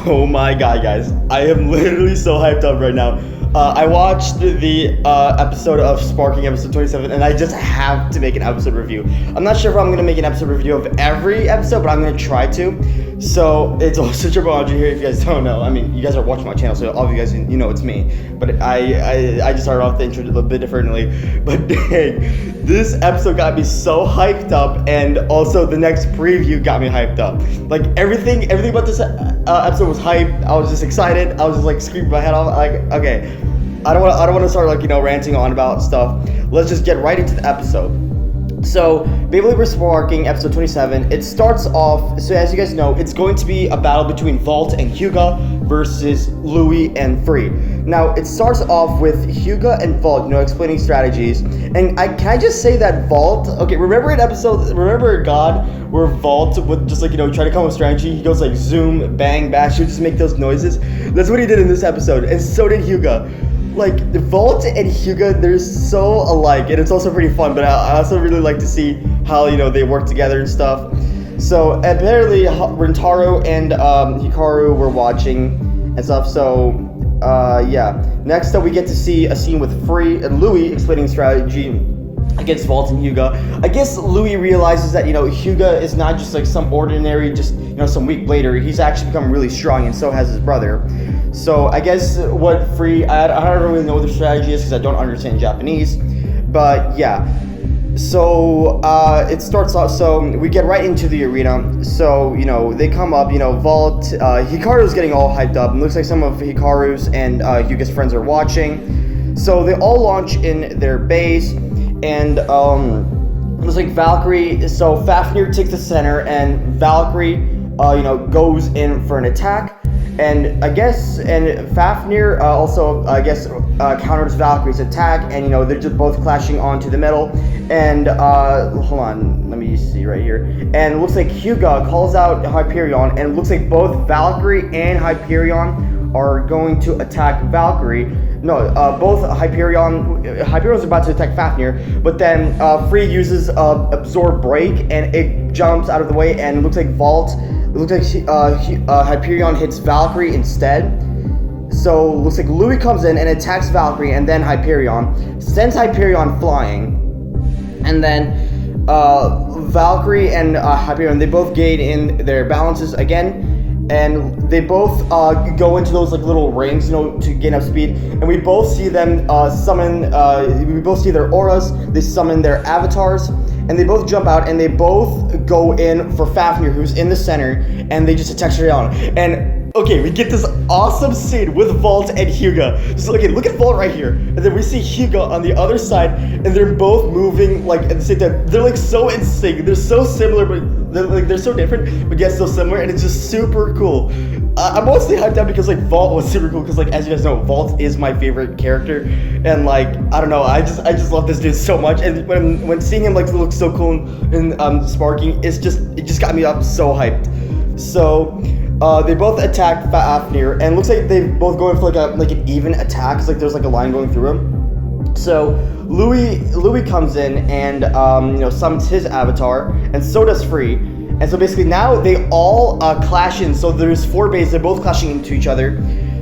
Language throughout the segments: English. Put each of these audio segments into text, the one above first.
Oh my god, guys. I am literally so hyped up right now. I watched the episode of Sparking, episode 27, and I just have to make an episode review. I'm not sure if I'm going to make an episode review of every episode, but I'm going to try to. So, it's also Triple Andre here, if you guys don't know. I mean, you guys are watching my channel, so all of you guys, you know it's me. But I just started off the intro a little bit differently. But dang, this episode got me so hyped up, and also the next preview got me hyped up. Like, everything about this episode was hype. I was just excited. I was just like screaming my head off. Like, okay, I don't want to start ranting on about stuff. Let's just get right into the episode. So, Beyblade vs. Sparking, episode 27, it starts off, so as you guys know, it's going to be a battle between Valt and Hyuga versus Louie and Free. Now, it starts off with Hyuga and Valt, explaining strategies, and can I just say that Valt, okay, remember God, where Valt would just, try to come up with strategy? He goes zoom, bang, bash, he would just make those noises. That's what he did in this episode, and so did Hyuga. Valt and Hyuga, they're so alike, and it's also pretty fun, but I also really like to see how, they work together and stuff. So, apparently, Rintaro and Hikaru were watching and stuff, so, yeah. Next up, we get to see a scene with Free and Louie explaining strategy against Valt and Hyuga. I guess Louie realizes that, Hyuga is not just some ordinary, some weak blader. He's actually become really strong, and so has his brother. So I guess what Free, I don't really know what the strategy is because I don't understand Japanese, but yeah. So it starts off, so we get right into the arena. So, they come up, Valt, Hikaru's getting all hyped up. It looks like some of Hikaru's and Hyuga's friends are watching. So they all launch in their base, and it looks like Valkyrie, so Fafnir takes the center, and Valkyrie, goes in for an attack. And Fafnir counters Valkyrie's attack, and they're just both clashing onto the metal. And hold on, let me see right here. And it looks like Hyuga calls out Hyperion, and it looks like both Valkyrie and Hyperion are going to attack Valkyrie. No, both Hyperion's about to attack Fafnir, but then Free uses Absorb Break, and it jumps out of the way, and it looks like Hyperion hits Valkyrie instead. So it looks like Louie comes in and attacks Valkyrie, and then Hyperion sends Hyperion flying, and then Valkyrie and Hyperion, they both gain in their balances again. And they both go into those little rings, to gain up speed. And we both see them summon. We both see their auras. They summon their avatars, and they both jump out, and they both go in for Fafnir, who's in the center, and they just attack straight on. And okay, we get this awesome scene with Valt and Hyuga. So look at Valt right here, and then we see Hyuga on the other side, and they're both moving at the same time. They're so in sync. They're so similar, but they're so different, but yet so similar, and it's just super cool. I'm mostly hyped up because Valt was super cool because as you guys know, Valt is my favorite character, and I don't know, I just love this dude so much. And when seeing him look so cool in Sparking, it just got me up so hyped. So they both attack Fafnir, and it looks like they both going for an even attack, because there's a line going through him. So Louie comes in and summons his avatar, and so does Free. And so basically now they all clash in. So there's 4 bases, they're both clashing into each other.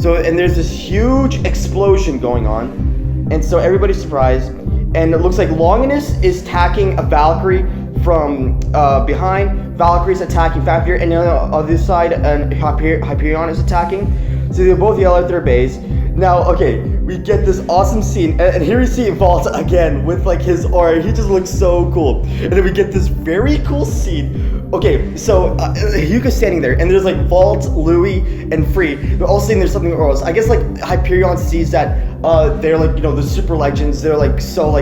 So, and there's this huge explosion going on, and so everybody's surprised. And it looks like Longinus is attacking a Valkyrie from behind. Valkyrie's attacking Fafnir, and on the other side, and Hyperion is attacking. So they both yell at their base. Now, okay, we get this awesome scene, and here we see Valt again with his aura. He just looks so cool. And then we get this very cool scene. Okay, so Hyuga's standing there, and there's Valt, Louie, and Free. They're all saying there's something else. I guess Hyperion sees that they're the super legends. They're so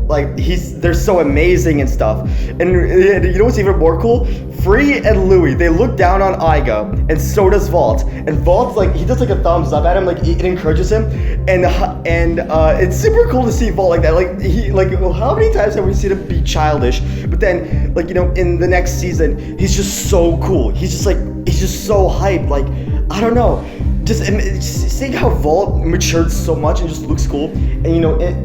they're so amazing and stuff. And you know what's even more cool? Free and Louie, they look down on Iga, and so does Valt. And Valt, he does a thumbs up at him, it encourages him. And it's super cool to see Valt like that. How many times have we seen him be childish? But then, in the next season, he's just so cool. He's just so hyped. I don't know. Just seeing how Valt matured so much and just looks cool, and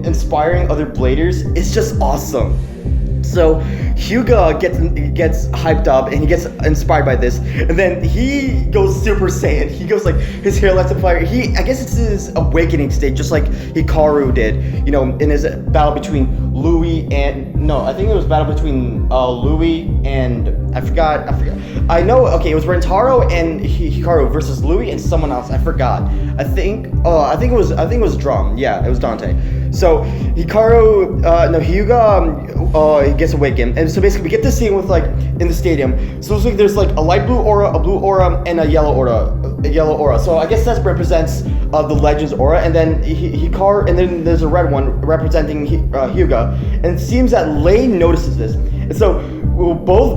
inspiring other bladers, it's just awesome. So Hyuga gets hyped up and he gets inspired by this, and then he goes Super Saiyan. He goes like his hair lights on fire. I guess it's his awakening state, just like Hikaru did, in his battle between Louis and I think it was battle between Louis and I forgot. I know. Okay, it was Rentaro and Hikaru versus Louis and someone else. I forgot. I think it was Drum. Yeah, it was Dante. So Hyuga he gets awakened, and so basically we get this scene with like in the stadium. So it's like there's like a light blue aura, a blue aura, and a yellow aura. So I guess that represents the Legends aura, and then and then there's a red one representing Hyuga. And it seems that Lane notices this, and so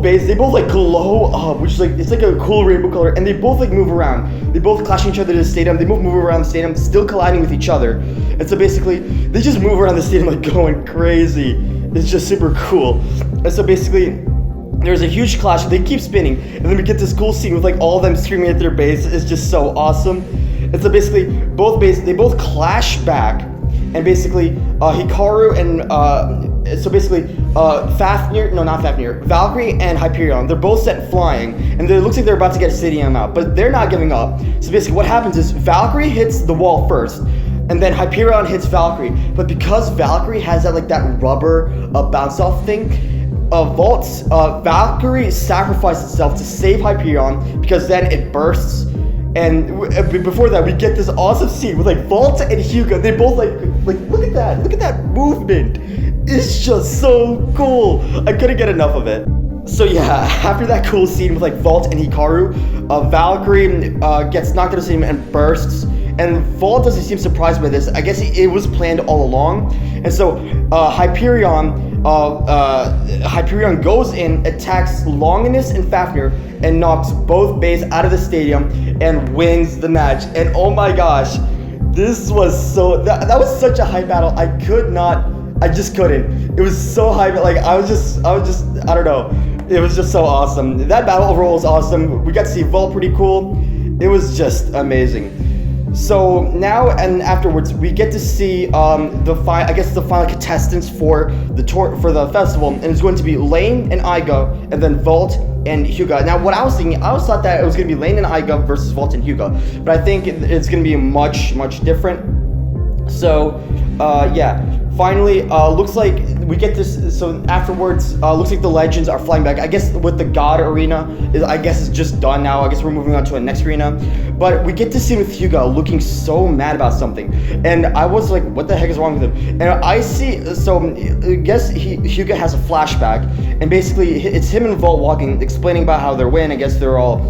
they both like glow up, which is like it's like a cool rainbow color, and they both like move around. They both clashing each other to the stadium. They both move around the stadium, still colliding with each other. And so basically they just move around the stadium like going crazy. It's just super cool. And so basically there's a huge clash. They keep spinning, and then we get this cool scene with like all of them screaming at their base. It's just so awesome. And so basically they both clash back, and basically Hikaru and Valkyrie and Hyperion, they're both sent flying, and it looks like they're about to get Stadium out, but they're not giving up. So basically what happens is Valkyrie hits the wall first, and then Hyperion hits Valkyrie. But because Valkyrie has that rubber bounce off thing, Valkyrie sacrificed itself to save Hyperion, because then it bursts. And before that, we get this awesome scene with like Valt and Hyuga. They both like look at that movement. It's just so cool. I couldn't get enough of it. So yeah, after that cool scene with like Valt and Hikaru, Valkyrie gets knocked out of the stadium and bursts. And Valt doesn't seem surprised by this. I guess it was planned all along. And so Hyperion goes in, attacks Longinus and Fafnir, and knocks both Bays out of the stadium and wins the match. And oh my gosh, this was that was such a hype battle. I just couldn't. It was so hype. Like I don't know. It was just so awesome. That battle overall was awesome. We got to see Valt pretty cool. It was just amazing. So now and afterwards, we get to see the final contestants for the festival, and it's going to be Lane and Iga, and then Valt and Hyuga. Now, what I was thinking, I thought that it was going to be Lane and Iga versus Valt and Hyuga, but I think it's going to be much different. So, yeah. Finally, looks like we get this. So afterwards, looks like the Legends are flying back. I guess with the God Arena, it's just done now. I guess we're moving on to a next arena. But we get to see with Hyuga looking so mad about something, and I was like, "What the heck is wrong with him?" And I see. So I guess Hyuga has a flashback, and basically it's him and Valt walking, explaining about how they're winning. I guess they're all,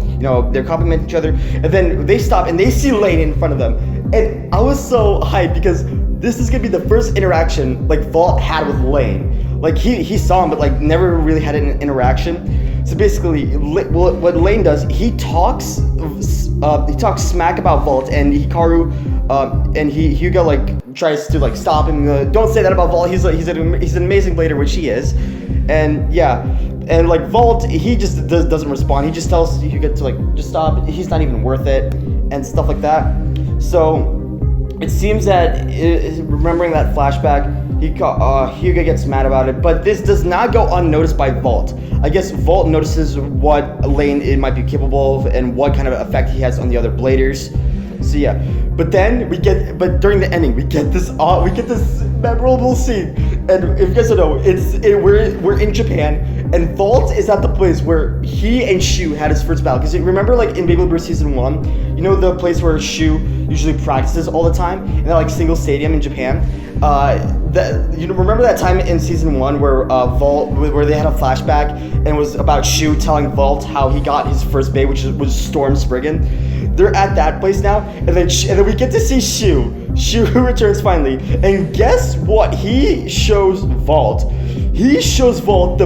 they're complimenting each other, and then they stop and they see Lane in front of them, and I was so hyped because this is gonna be the first interaction like Valt had with Lane. Like he saw him, but like never really had an interaction. So basically, what Lane does, he talks smack about Valt, and Hikaru, and Hyuga like tries to like stop him. Don't say that about Valt. He's an amazing blader, which he is, and yeah. And like Valt, he just doesn't respond. He just tells Hyuga to like just stop. He's not even worth it, and stuff like that. So it seems that remembering that flashback, Hyuga gets mad about it, but this does not go unnoticed by Valt. I guess Valt notices what Lane it might be capable of and what kind of effect he has on the other bladers. So yeah, but during the ending, we get this memorable scene, and if you guys don't know, we're in Japan, and Valt is at the place where he and Shu had his first battle. Because remember, like in Beyblade Season 1, the place where Shu usually practices all the time in that like single stadium in Japan. Remember that time in Season 1 where where they had a flashback and it was about Shu telling Valt how he got his first Bay, which was Storm Spriggan. They're at that place now, and then we get to see Shu returns finally, and guess what he shows Valt? He shows Valt the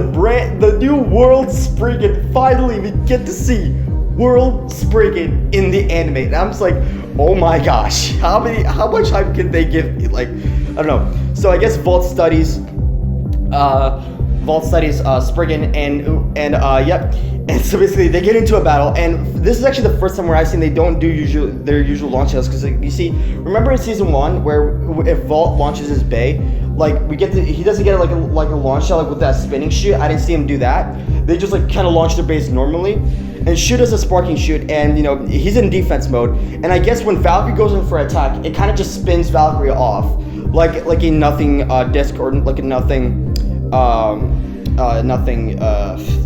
new World Spriggan. Finally, we get to see World Spriggan in the anime, and I'm just like, oh my gosh, how much hype can they give me? Like, I don't know. So I guess Valt studies Spriggan, and yep. And so basically they get into a battle, and this is actually the first time where I've seen they don't do their usual launch shells, because you see, remember in season 1 where if Valt launches his Bay, like he doesn't get like a launch shell like with that spinning shoot. I didn't see him do that. They just like kind of launch their base normally, and shoot does a sparking shoot, and he's in defense mode, and I guess when Valkyrie goes in for attack, it kind of just spins Valkyrie off like a nothing disc, or like a nothing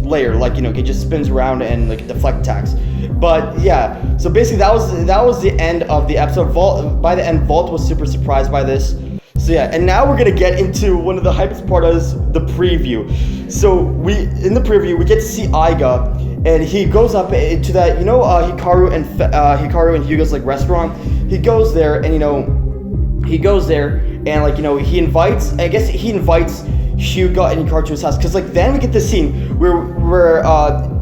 layer, like it just spins around and like deflect attacks. But yeah, so basically that was the end of the episode. By the end, Valt was super surprised by this. So yeah, and now we're gonna get into one of the hypest part of the preview. So in the preview we get to see Aiga, and he goes up into that Hikaru and Hyuga's like restaurant. He goes there, and like he invites Hyuga and Hikaru to his house, because like then we get this scene where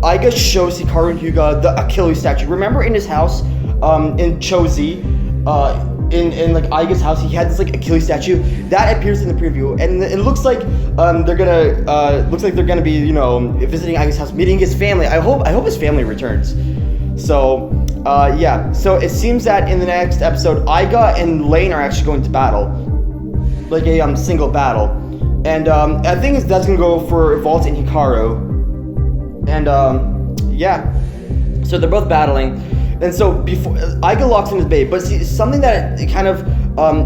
Aiga shows Hikaru and Hyuga the Achilles statue. Remember in his house, in Chozi, in like Aiga's house, he had this like Achilles statue that appears in the preview, and it looks like they're gonna be visiting Aiga's house, meeting his family. I hope his family returns. So yeah, so it seems that in the next episode, Aiga and Lane are actually going to battle, like a single battle. And I think that's gonna go for Valt and Hikaru. And yeah, so they're both battling. And so before Aiga locks in his bait, but see, something that kind of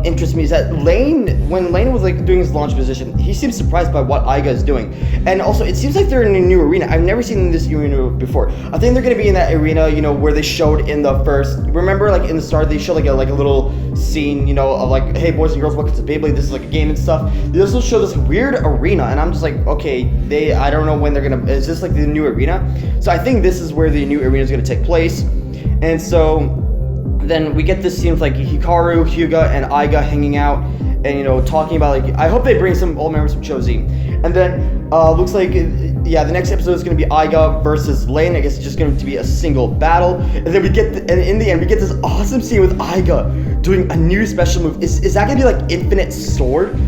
interests me is that when Lane was like doing his launch position, he seems surprised by what Aiga is doing. And also, it seems like they're in a new arena. I've never seen this arena before. I think they're gonna be in that arena, where they showed in the first. Remember, like in the start, they showed like a little scene, of like, hey boys and girls, welcome to Beyblade. This is like a game and stuff. They also show this weird arena, and I'm just like, okay, I don't know when they're gonna. Is this like the new arena? So I think this is where the new arena is gonna take place. And so then we get this scene with like Hikaru, Hyuga, and Aiga hanging out, and talking about like, I hope they bring some old members from Chozi. And then looks like the next episode is gonna be Aiga versus Lane. I guess it's just going to be a single battle. And then and in the end we get this awesome scene with Aiga doing a new special move. Is that gonna be like Infinite Sword?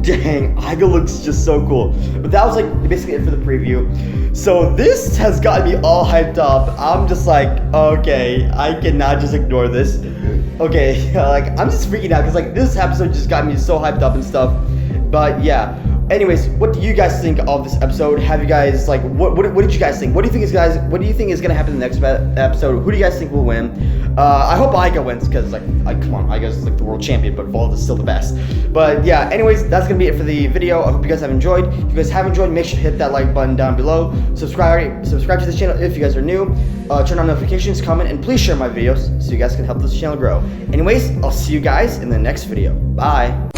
Dang, Aiga looks just so cool. But that was like basically it for the preview. So this has gotten me all hyped up. I'm just like, okay, I cannot just ignore this. Okay, like I'm just freaking out because like this episode just got me so hyped up and stuff. But yeah. Anyways, what do you guys think of this episode? Have you guys like what did you guys think? What do you think is gonna happen in the next episode? Who do you guys think will win? I hope Aiga wins, because like come on, Aiga's like the world champion, but Valt is still the best. But yeah, anyways, that's gonna be it for the video. I hope you guys have enjoyed. If you guys have enjoyed, make sure to hit that like button down below. Subscribe to this channel if you guys are new. Turn on notifications, comment, and please share my videos so you guys can help this channel grow. Anyways, I'll see you guys in the next video. Bye.